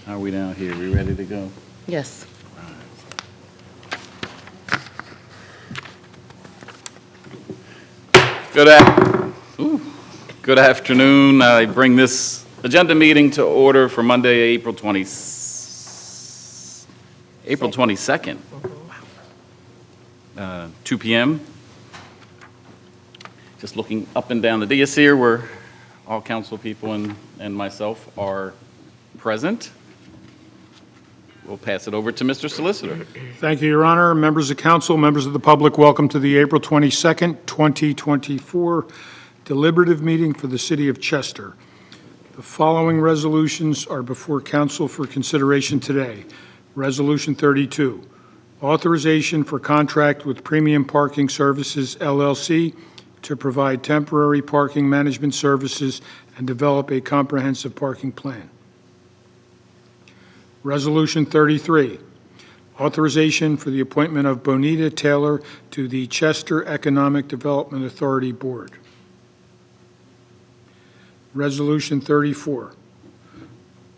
How are we down here? We ready to go? Yes. Good afternoon. I bring this agenda meeting to order for Monday, April 22nd, 2 p.m. Just looking up and down the dais here where all council people and myself are present. We'll pass it over to Mr. Solicitor. Thank you, Your Honor. Members of council, members of the public, welcome to the April 22nd, 2024 deliberative meeting for the City of Chester. The following resolutions are before council for consideration today. Resolution 32, authorization for contract with Premium Parking Services, LLC, to provide temporary parking management services and develop a comprehensive parking plan. Resolution 33, authorization for the appointment of Bonita Taylor to the Chester Economic Development Authority Board. Resolution 34,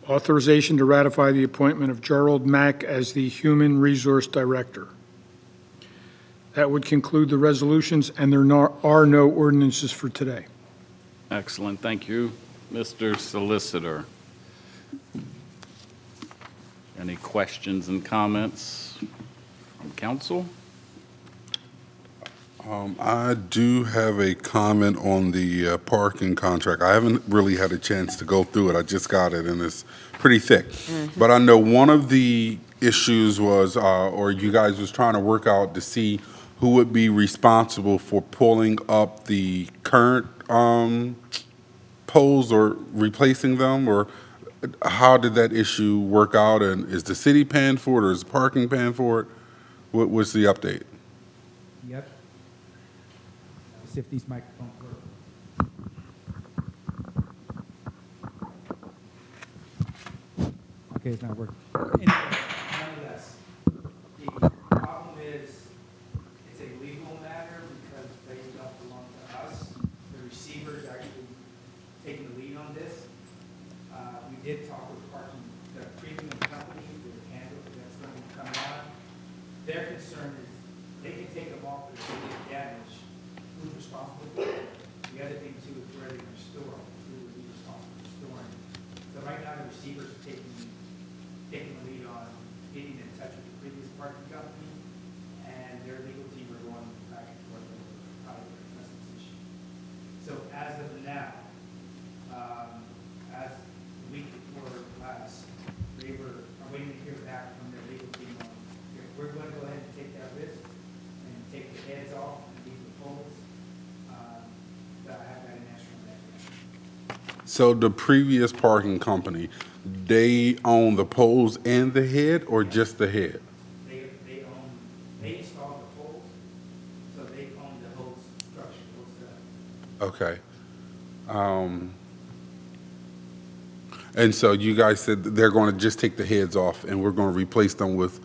authorization to ratify the appointment of Gerald Mack as the Human Resource Director. That would conclude the resolutions, and there are no ordinances for today. Excellent. Thank you, Mr. Solicitor. Any questions and comments from council? I do have a comment on the parking contract. I haven't really had a chance to go through it. I just got it, and it's pretty thick. But I know one of the issues was, or you guys was trying to work out to see who would be responsible for pulling up the current poles or replacing them, or how did that issue work out? And is the city paying for it, or is parking paying for it? What's the update? Yep. Let's see if these microphones work. Okay, it's not working. Anyway, nonetheless, the problem is it's a legal matter because they don't belong to us. The receiver is actually taking the lead on this. We did talk with the premium company, the handle that's going to come on. Their concern is they can take them off, but if they get damaged, who's responsible for it? The other thing too is where they're going to store them, who would be responsible for storing them. So right now the receivers are taking the lead on getting in touch with the previous parking company, and their legal team are going back and forth over how to address this issue. So as of now, as the week before last, they were waiting to hear back from their legal team on if we're going to go ahead and take that risk and take the heads off and leave the poles. That I have got an answer on that. So the previous parking company, they own the poles and the head, or just the head? They installed the poles, so they own the whole structure, whole setup. Okay. And so you guys said that they're going to just take the heads off, and we're going to replace them with,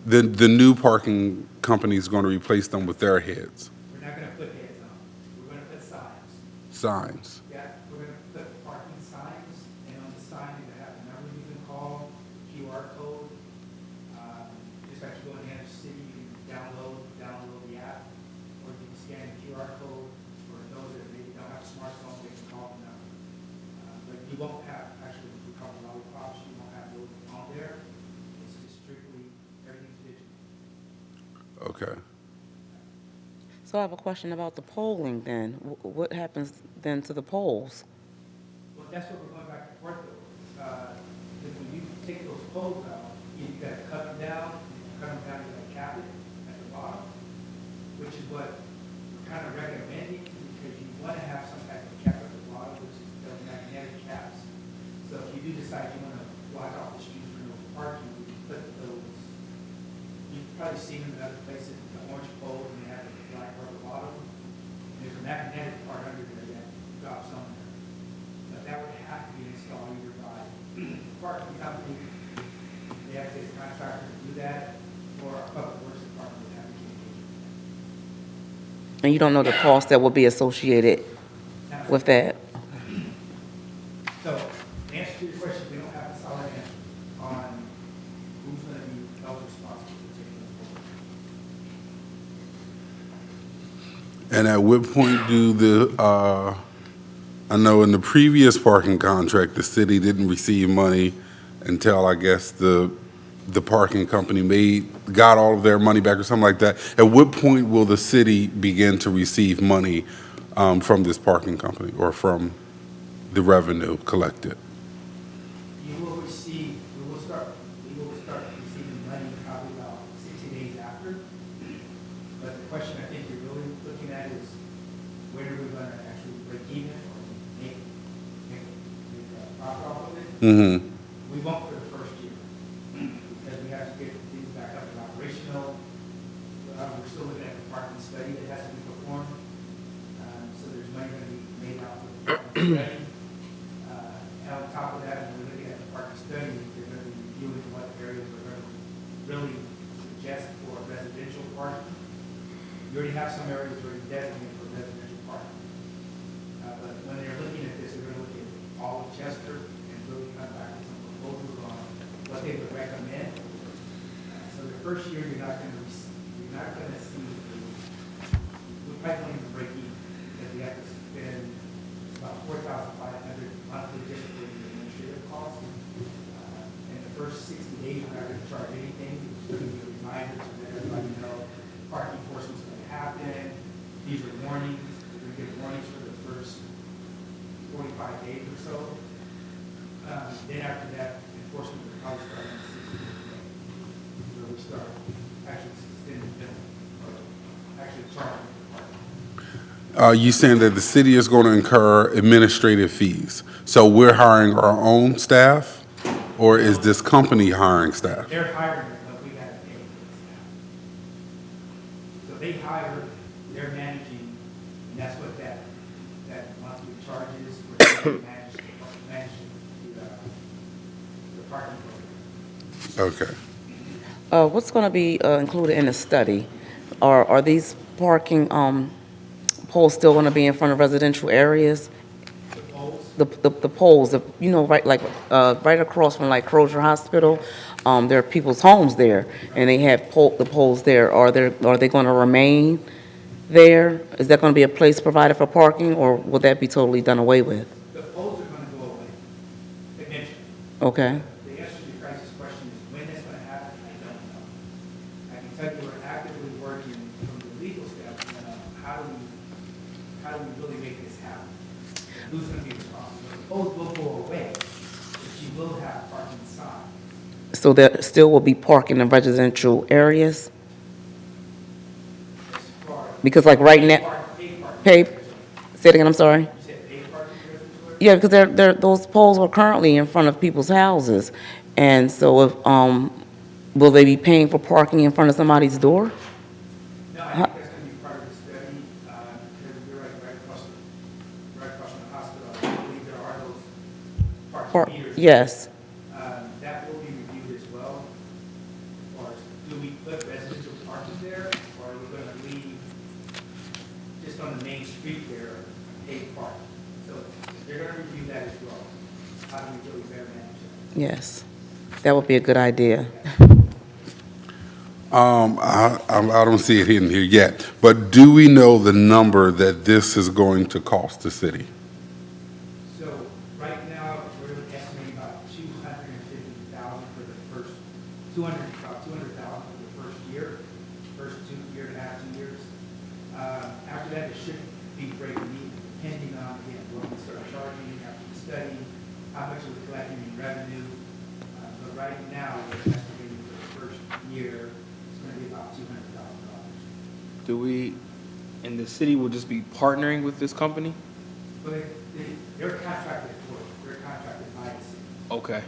the new parking company is going to replace them with their heads. We're not going to put heads on. We're going to put signs. Signs. Yeah, we're going to put parking signs, and on the sign, you're going to have the number you can call, QR code. Just like you go in the city, you can download the app, or you can scan the QR code, or those that maybe don't have a smartphone, they can call the number. But you won't have, actually, we call them lollipops, you won't have those on there. It's just strictly, everything's digital. Okay. So I have a question about the polling then. What happens then to the polls? Well, that's what we're going back and forth with. Because when you take those poles out, you gotta cut them down, you gotta cap it at the bottom, which is what we're kind of recommending, because you want to have some type of cap at the bottom, which is the magnetic caps. So if you do decide you want to block off the street for no parking, you can put those, you've probably seen them in other places, the orange poles, and they have the black part at the bottom. And there's a magnetic part under there that drops on there. But that would have to be installed either by the parking company, they have to get a contractor to do that, or our public works department would have to engage. And you don't know the cost that will be associated with that? So, the answer to your question, we don't have a solid answer. on who's gonna be held responsible for taking the pole. And at what point do I know in the previous parking contract, the city didn't receive money until, I guess, the parking company got all of their money back or something like that. At what point will the city begin to receive money from this parking company or from the revenue collected? We will start receiving money probably about 60 days after. But the question I think you're really looking at is, when are we gonna actually break even or make a profit off of it? Mm-hmm. We won't for the first year, because we have to get things back up and operational. We're still looking at the parking study that has to be performed. So there's money gonna be made out for the parking study. And on top of that, when we're looking at the parking study, they're gonna be reviewing what areas we're gonna really suggest for residential parking. You already have some areas already designated for residential parking. But when they're looking at this, they're gonna look at all of Chester and really come back with some proposals on what they would recommend. So the first year, you're not gonna see, we probably don't even break even, because we have to spend about 4,500 monthly just for the administrative costs. In the first 60 days, we're not gonna charge anything. It's gonna be a reminder to let everybody know parking enforcement's gonna happen. These are warnings. We're gonna get warnings for the first 45 days or so. Then after that, enforcement will probably start in 60 days. Where we start actually extending billing, or actually charging for parking. You saying that the city is going to incur administrative fees? So we're hiring our own staff, or is this company hiring staff? They're hiring, but we gotta pay for the staff. So they hire, they're managing, and that's what that monthly charge is, for managing the parking program. Okay. What's going to be included in the study? Are these parking poles still going to be in front of residential areas? The poles, The poles, right, like, right across from like Crozier Hospital, there are people's homes there, and they have the poles there. Are they going to remain there? Is that going to be a place provided for parking, or will that be totally done away with? the poles are gonna go away eventually. Okay, The answer to your guys' question is when that's gonna happen, I don't know. I can tell you we're actively working from the legal standpoint on how do we really make this happen? Who's gonna be responsible? The poles will go away, but you will have parking signs. so there still will be parking in residential areas? As far as Because like right now, paid parking. pay, say it again, I'm sorry? You said paid parking in residential areas? Yeah, because those poles are currently in front of people's houses. And so if, will they be paying for parking in front of somebody's door? No, I think that's gonna be part of the study, because you're right across from the hospital. I believe there are those parking meters. Yes. That will be reviewed as well. Or do we put residential parking there, or are we gonna leave just on the main street there, paid parking? So they're gonna review that as well. How do we really better manage that? Yes. That would be a good idea. I don't see it in here yet, but do we know the number that this is going to cost the city? So right now, we're estimating about 250,000 for the first, about 200,000 for the first year, first year and a half, 2 years. After that, it should be breaking even, depending on, again, when we start charging, after the study, how much are we collecting in revenue. But right now, we're estimating for the first year, it's gonna be about $200,000. Do we, and the city will just be partnering with this company? But they're contracted for it, they're contracted by the city. Okay.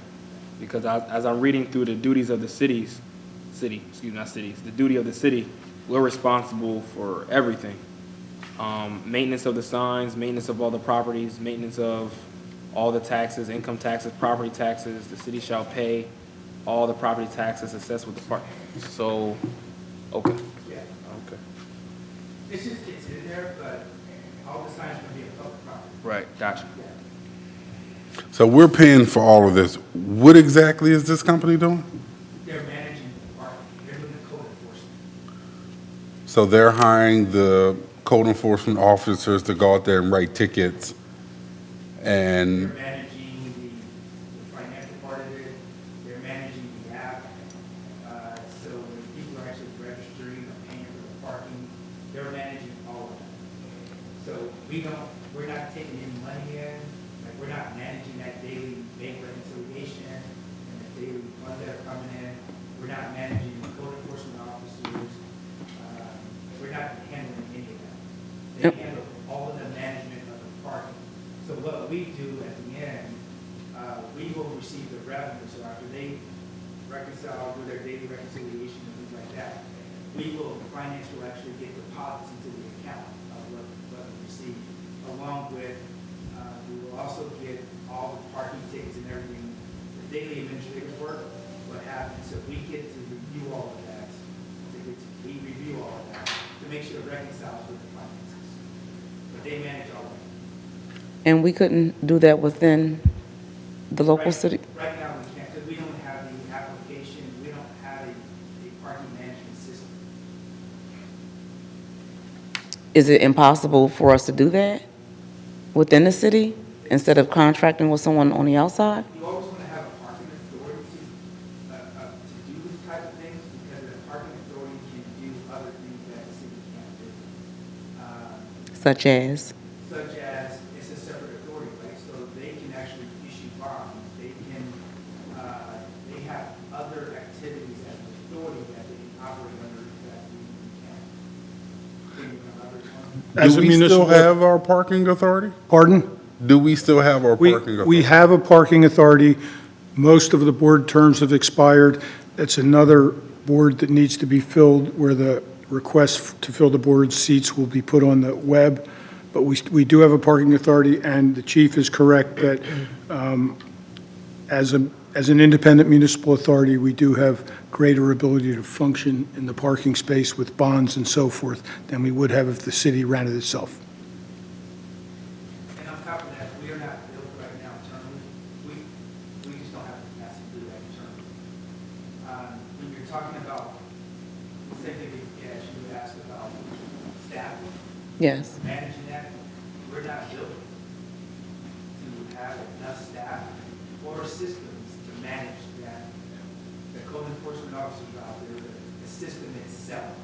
Because as I'm reading through the duties of the the duty of the city, we're responsible for everything. Maintenance of the signs, maintenance of all the properties, maintenance of all the taxes, income taxes, property taxes. The city shall pay all the property taxes assessed with the park. So, okay, Yeah. okay. It's in there, but all the signs are gonna be a public property. Right, gotcha. Yeah. So we're paying for all of this. What exactly is this company doing? They're managing the parking, they're doing the code enforcement. So they're hiring the code enforcement officers to go out there and write tickets and, They're managing the financial part of it, they're managing the app. So when people are actually registering or paying for the parking, they're managing all of that. So we're not taking any money in, like, we're not managing that daily bank reconciliation and the daily funds that are coming in. We're not managing the code enforcement officers. We're not handling any of that. They Yep. handle all of the management of the parking. So what we do at the end, we will receive the revenue. So after they reconcile, do their daily reconciliation and things like that, finance will actually get deposits into the account of what we receive, along with, we will also get all the parking tickets and everything, the daily administrative work, what happens. So we get to review all of that. We review all of that to make sure it reconciles with the finances. But they manage all of it. And we couldn't do that within the local city? Right now, we can't, because we don't have the application, we don't have a parking management system. Is it impossible for us to do that within the city instead of contracting with someone on the outside? You always want to have a parking authority to do these type of things, because the parking authority can do other things that the city can't do. Such as? Such as, it's a separate authority, right? So they can actually issue bonds, they can, they have other activities as an authority that they can operate under that we can't. Can you elaborate on? As do a we still municipal- have our parking authority? Pardon? Do we still have our We, parking authority? we have a parking authority. Most of the board terms have expired. That's another board that needs to be filled, where the request to fill the board seats will be put on the web. But we do have a parking authority, and the chief is correct that as an independent municipal authority, we do have greater ability to function in the parking space with bonds and so forth than we would have if the city ran it itself. And on top of that, we are not built right now internally. We just don't have the capacity to do that internally. When you're talking about, same thing, yeah, you would ask about staffing, Yes. managing that, we're not built to have enough staff or systems to manage that. The code enforcement officers out there, the system itself,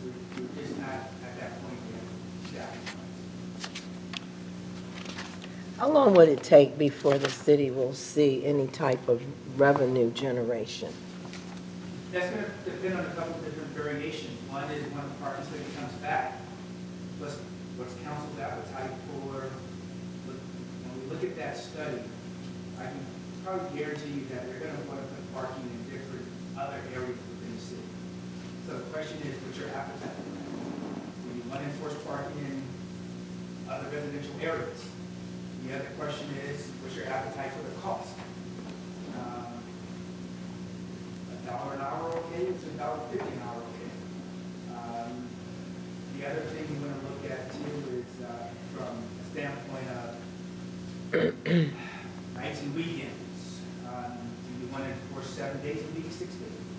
we're just not at that point yet, staffing. How long would it take before the city will see any type of revenue generation? That's going to depend on a couple of different variations. One is when the parking study comes back, what's council's appetite for, when we look at that study, I can probably guarantee you that they're going to want to put parking in different other areas within the city. So the question is, what's your appetite for that? Do you want to enforce parking in other residential areas? The other question is, what's your appetite for the cost? $1 an hour okay, it's $1.50 an hour okay. The other thing you want to look at too is from a standpoint of nights and weekends. Do you want to enforce 7 days a week, 6 days a week?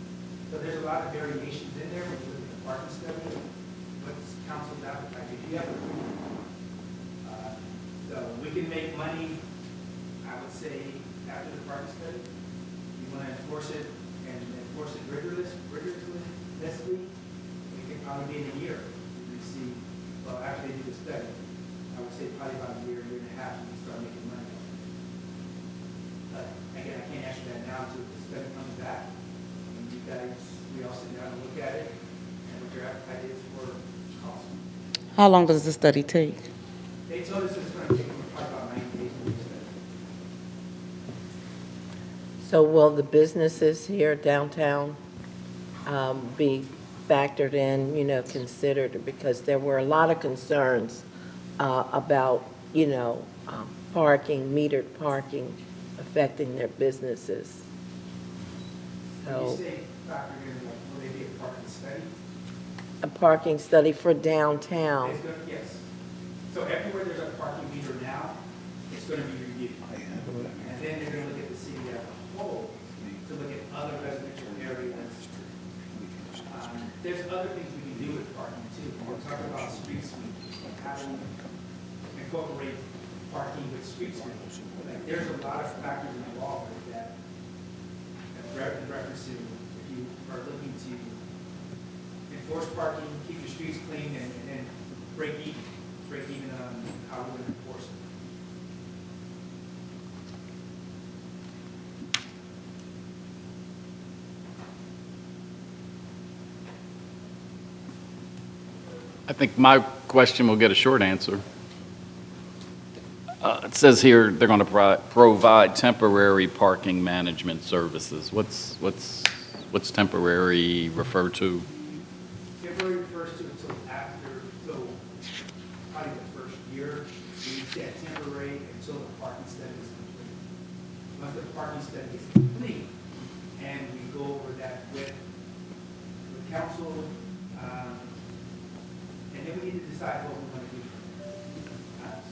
So there's a lot of variations in there when you look at the parking study. What's council's appetite? If you have a so we can make money, I would say, after the parking study. You want to enforce it and enforce it rigorously, it can probably be in a year. We see, well, after they do the study, I would say probably about a year and a half, we can start making money. But again, I can't answer that now until the study comes back. And you guys, we all sit down and look at it, and what your appetite is for cost. How long does the study take? They told us it's going to take them probably about 90 days to do the study. So will the businesses here downtown be factored in, considered? Because there were a lot of concerns about, parking, metered parking affecting their businesses. When So you say factor in, like, will they be a parking study? a parking study for downtown. It's going to, yes. So everywhere there's a parking meter now, it's going to be reviewed. And then they're gonna look at the city as a whole, to look at other residential areas. There's other things we can do with parking too. We're talking about street sweeping, like how do we incorporate parking with street sweeping? Like, there's a lot of factors involved with that. In reference to, if you are looking to enforce parking, keep your streets clean, and then break even on how we're going to enforce it. I think my question will get a short answer. It says here they're going to provide temporary parking management services. What's temporary refer to? Temporary refers to until after, so probably the first year, we said temporary until the parking study is complete. Once the parking study is complete, and we go over that with council, and then we need to decide what we want to do.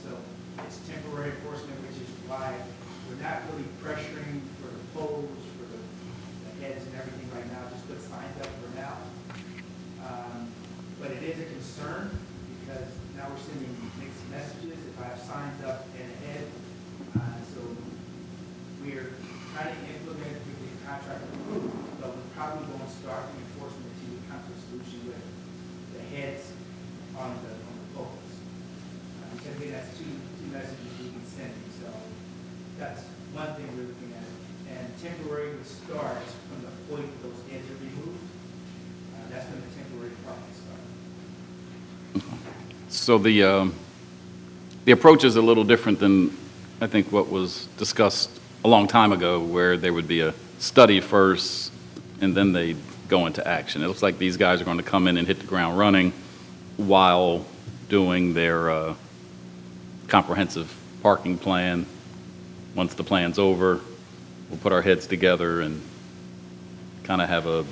So it's temporary enforcement, which is why we're not really pressuring for the poles, for the heads and everything right now, just put signs up for now. But it is a concern because now we're sending mixed messages if I have signs up and a head. So we're trying to implement the contract approved, but we probably won't start the enforcement until we come to a solution with the heads on the poles. Because again, that's two messages we can send you. So that's one thing we're looking at. And temporary would start from the point those heads are removed. That's when the temporary parking starts. So the approach is a little different than, I think, what was discussed a long time ago, where there would be a study first, and then they go into action. It looks like these guys are going to come in and hit the ground running while doing their comprehensive parking plan. Once the plan's over, we'll put our heads together and kind of have a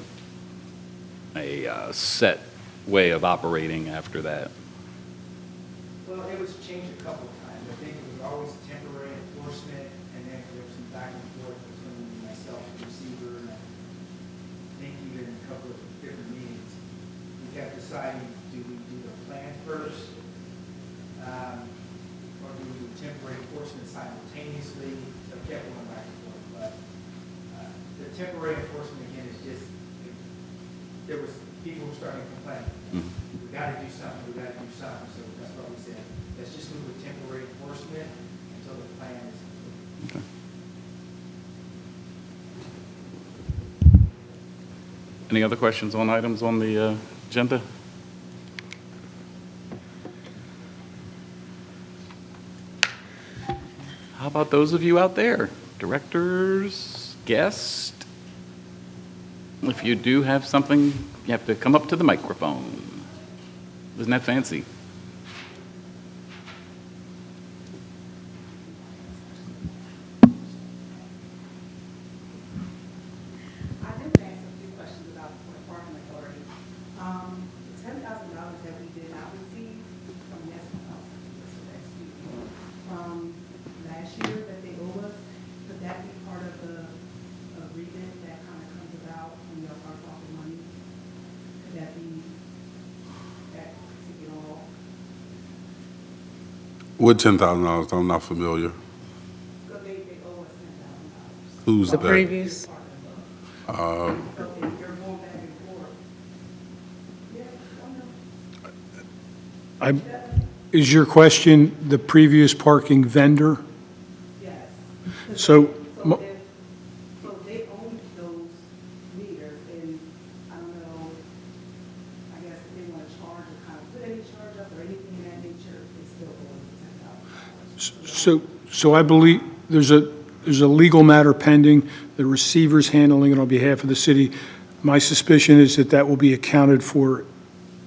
set way of operating after that. Well, it was changed a couple of times. I think it was always temporary enforcement, and then there was some back and forth between myself and the receiver, and I think even a couple of different meetings. We kept deciding, do we do the plan first, or do we do temporary enforcement simultaneously? So it kept going back and forth. But the temporary enforcement, again, is just, there was people who started complaining. We got to do something, we got to do something. So that's what we said. Let's just move with temporary enforcement until the plan is complete. Okay. Any other questions on items on the agenda? How about those of you out there? Directors, guests? If you do have something, you have to come up to the microphone. Isn't that fancy? I did ask a few questions about the parking authority. $10,000 that we did not receive from from last year that they owe us, could that be part of the agreement that kind of comes about when y'all start talking money? Could that be that to get all? With $10,000, I'm not familiar. So they owe us $10,000. Who's The that? previous, So if you're going back and forth. Yeah, I know. Is your question the previous parking vendor? Yes. So, So they own those meters, and I don't know, I guess if they want to charge or kind of put any charge up or anything of that nature, they still owe us $10,000. so I believe there's a legal matter pending. The receiver's handling it on behalf of the city. My suspicion is that that will be accounted for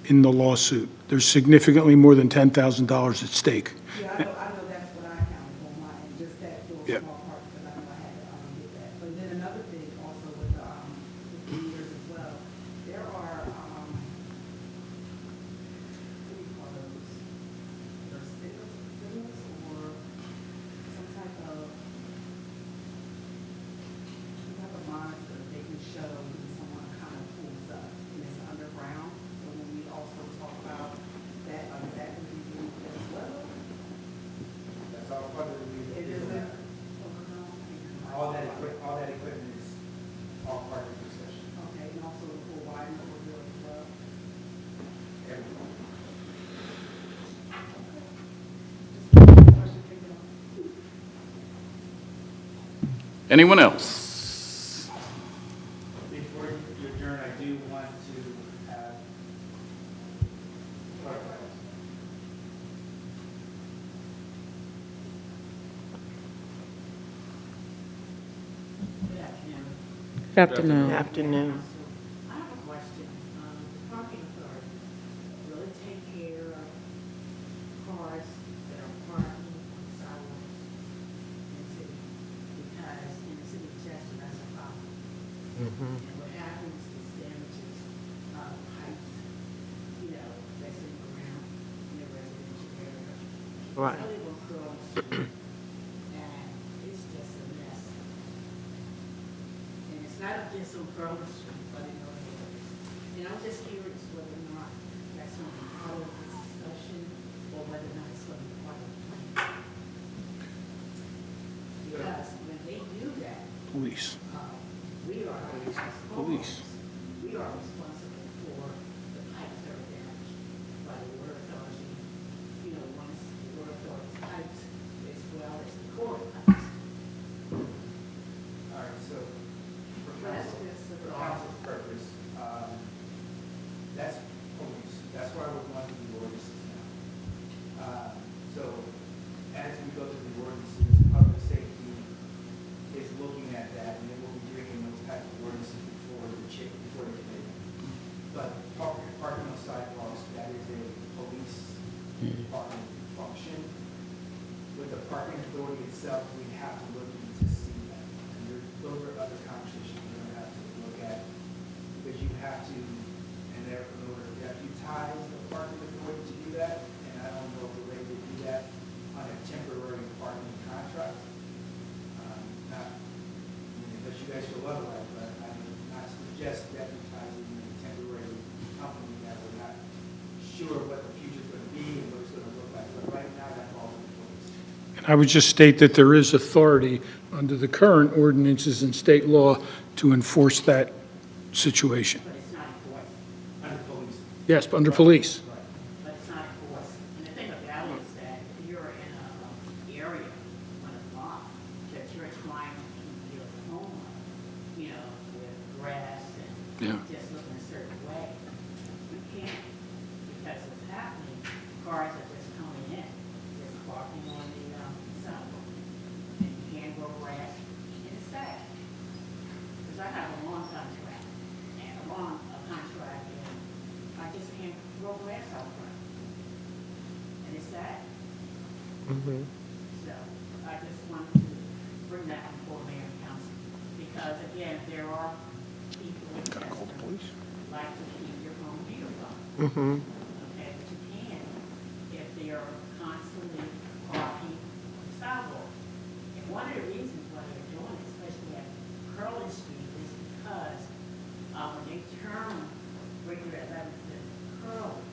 in the lawsuit. There's significantly more than $10,000 at stake. Yeah, I know that's what I counted on my end, just that little Yeah. small part, because I know I had to get that. But then another thing also with the meters as well, there are, what do you call those? They're signals or some type of Anyone else? Before you adjourn, I do want to have. Good afternoon. Afternoon. I have a question. The parking authority, will it take care of cars that are parking on sidewalks in the city? Because in the city of Chester, that's a problem. And what happens is damages, heights, that's in the ground in the residential area. Right. So they will cross the street, and it's just a mess. And it's not just on Grove Street, but in other areas. And I'm just curious whether or not that's going to be part of the discussion, or whether or not it's going to be part of the plan. Because when they do that, Police. we are responsible. We are responsible for the pipes that are damaged by the water authority. Once the water authority's pipes, as well as the court pipes. All right, so for That's council, just the for thought. council's purpose, that's police. That's why we're going through the ordinances now. So as we go through the ordinances, public safety is looking at that, and then we'll be bringing those types of ordinances before the committee. But parking on sidewalks, that is a police department function. With the parking authority itself, we have to look into see that. And those are other conversations we're going to have to look at, because you have to, and in order to deputize the parking authority to do that, and I don't know the way to do that on a temporary parking contract. Not, unless you guys feel otherwise, but I would not suggest deputizing a temporary company that we're not sure what the future's going to be and what it's going to look like. But right now, that falls in place. And I would just state that there is authority under the current ordinances and state law to enforce that situation. But it's not enforced. Under police. Yes, under police. But it's not enforced. And the thing about it is that if you're in an area on a block that you're trying to keep your home, with grass and just looking a certain way, you can't, because what's happening, cars are just coming in, just parking on the sidewalk. And you can't grow grass, and it's sad. Because I have a lawn contract, and I just can't grow grass out front. And it's sad. So I just wanted to bring that before mayor and council. Because again, there are people in Chester like to keep your home beautiful. Okay, but you can't if they are constantly parking on the sidewalk. And one of the reasons why they're doing it, especially at Curley Street, is because when they turn regular 11th to Curley,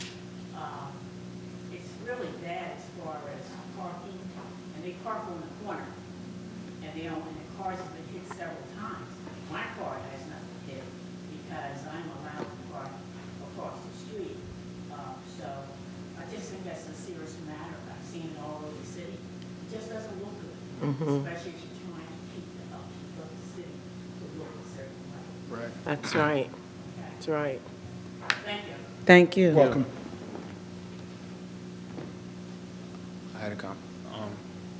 it's really bad as far as parking, and they park on the corner, and and the cars have been hit several times. My car has not been hit because I'm allowed to park across the street. So I just think that's a serious matter. I've seen it all over the city. It just doesn't look good, especially if you're trying to keep the city to look a certain way. Right. That's right. Okay? That's right. Thank you. Thank you. Welcome. I had a comment.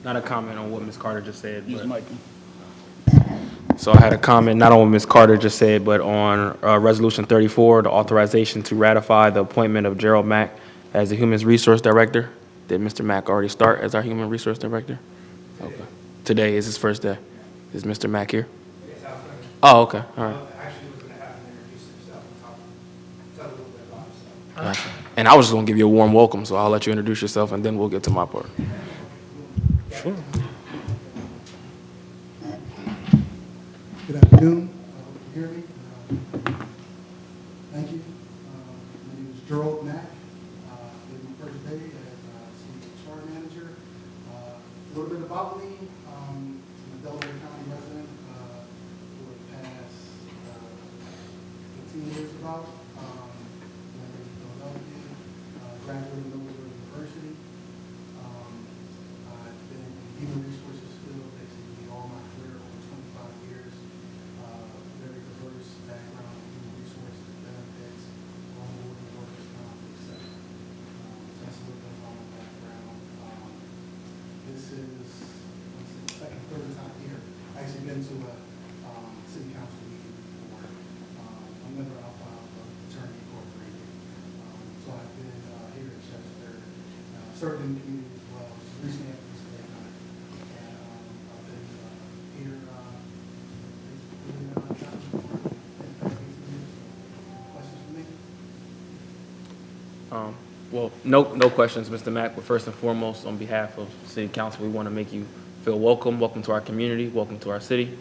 Not a comment on what Ms. Carter just said, Use but, mic. so I had a comment not on what Ms. Carter just said, but on Resolution 34, the authorization to ratify the appointment of Gerald Mack as the Human Resource Director. Did Mr. Mack already start as our Human Resource Director? Okay. Today is his first day. Is Mr. Mack here? Yes, I was going to, Oh, okay, all right. actually was going to have him introduce himself and tell a little bit about himself. Gotcha. And I was just gonna give you a warm welcome, so I'll let you introduce yourself, and then we'll get to my part. Sure. Good afternoon. Hope you hear me. Thank you. My name is Gerald Mack. This is my first day as City HR Manager. A little bit about me. I'm a Delaware County resident for the past 15 years about. I'm in Philadelphia, graduated from Delaware University. I've been in human resources field basically all my career, over 25 served in the community as well. Just recently after this day, and I've been here questions for me? Well, no questions, Mr. Mack, but first and foremost, on behalf of City Council, we want to make you feel welcome to our community, welcome to our city.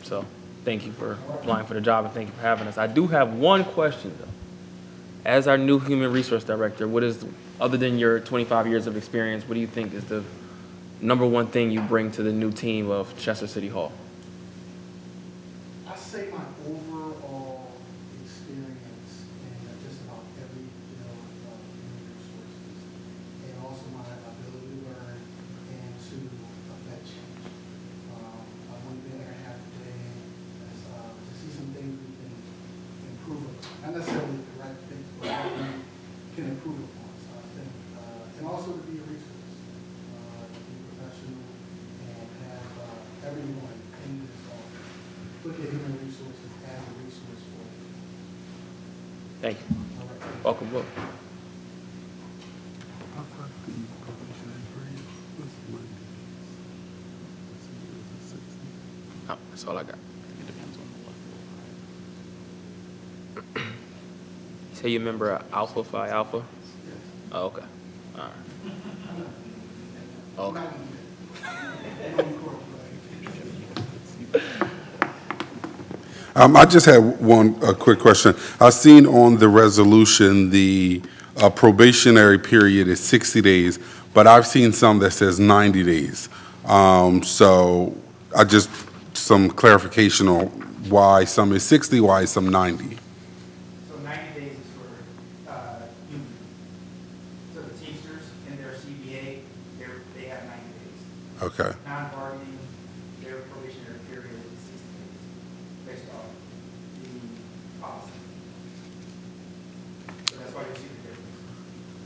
So thank you for applying for the job and thank you for having us. I do have one question though. As our new Human Resource Director, other than your 25 years of experience, what do you think is the #1 thing you bring to the new team of Chester City Hall? I say my overall experience in just about every field of human resources, and also my ability to learn and to affect change. I want to be there and have today is to see some things we can improve upon. Not necessarily the right things, but what we can improve upon. So I think, and also to be a resource, to be professional and have everyone in this office look at human resources as a resource for them. Thank you. Welcome, Will. Oh, that's all I got. It depends on the level. You say you remember Alpha Phi Alpha? Oh, okay. All right. Okay. I just had a quick question. I've seen on the resolution, the probationary period is 60 days, but I've seen some that says 90 days. So some clarification on why some is 60, why some 90. So 90 days is for, union. So the Teamsters and their CBA, they have 90 days. Okay. Non-bargaining, their probationary period is 60 days, based on the policy. So that's why you see the difference.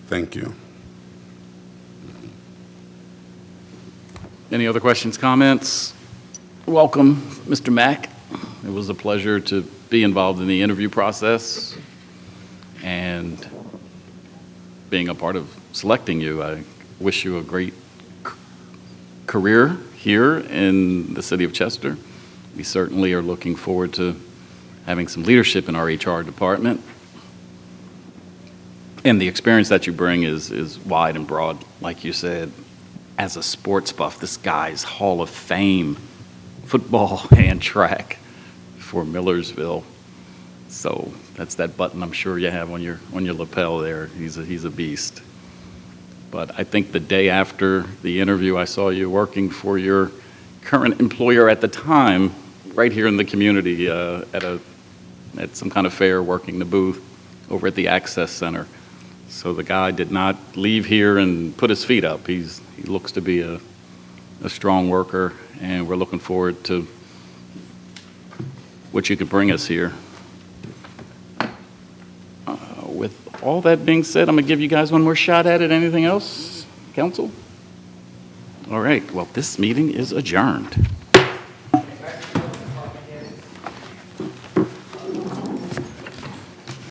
Thank you. Any other questions, comments? Welcome, Mr. Mack. It was a pleasure to be involved in the interview process and being a part of selecting you. I wish you a great career here in the city of Chester. We certainly are looking forward to having some leadership in our HR department. And the experience that you bring is wide and broad, like you said. As a sports buff, this guy's Hall of Fame football and track for Millersville. So that's that button I'm sure you have on your lapel there. He's a beast. But I think the day after the interview, I saw you working for your current employer at the time, right here in the community, at some kind of fair, working the booth over at the Access Center. So the guy did not leave here and put his feet up. He looks to be a strong worker, and we're looking forward to what you could bring us here. With all that being said, I'm going to give you guys one more shot at it. Anything else, council? All right, well, this meeting is adjourned.